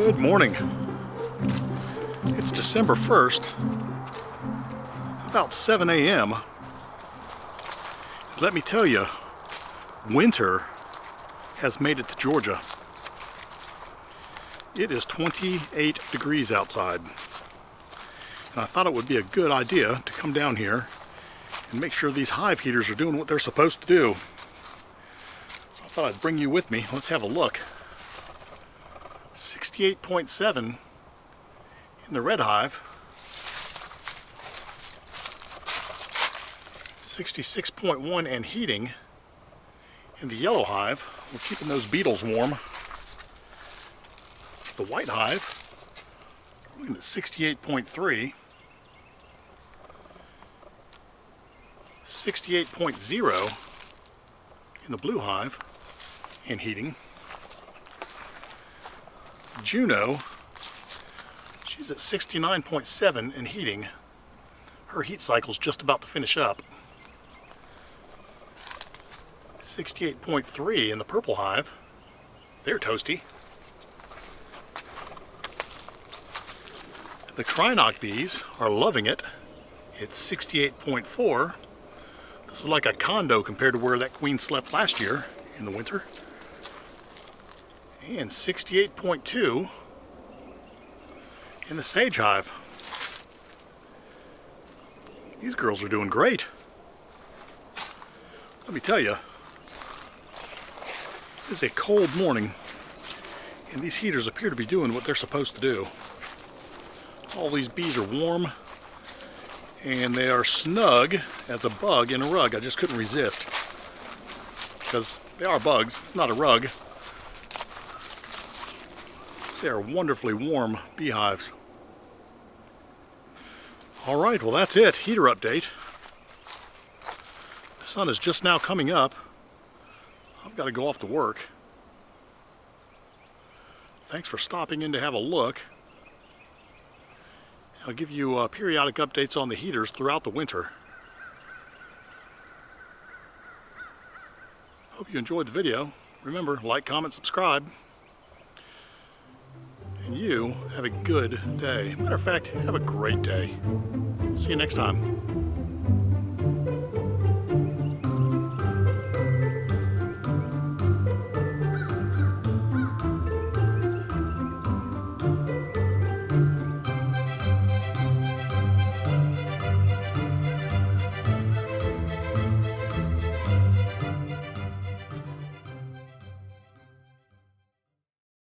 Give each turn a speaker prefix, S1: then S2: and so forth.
S1: Good morning. It's December 1st, about 7 a.m. Let me tell you, winter has made it to Georgia. It is 28 degrees outside. And I thought it would be a good idea to come down here and make sure these hive heaters are doing what they're supposed to do. So I thought I'd bring you with me. Let's have a look. 68.7 in the red hive, 66.1 and heating in the yellow hive. We're keeping those beetles warm. The white hive, we're looking at 68.3, 68.0 in the blue hive and heating. Juno, she's at 69.7 and heating. Her heat cycle's just about to finish up. 68.3 in the purple hive. They're toasty. The Krynock bees are loving it. It's 68.4. This is like a condo compared to where that queen slept last year in the winter. And 68.2 in the sage hive. These girls are doing great. Let me tell you, it's a cold morning and these heaters appear to be doing what they're supposed to do. All these bees are warm and they are snug as a bug in a rug. I just couldn't resist because they are bugs, it's not a rug. They are wonderfully warm beehives. All right, well that's it. Heater update. The sun is just now coming up. I've got to go off to work. Thanks for stopping in to have a look. I'll give you periodic updates on the heaters throughout the winter. Hope you enjoyed the video. Remember, like, comment, subscribe. And you have a good day. Matter of fact, have a great day. See you next time.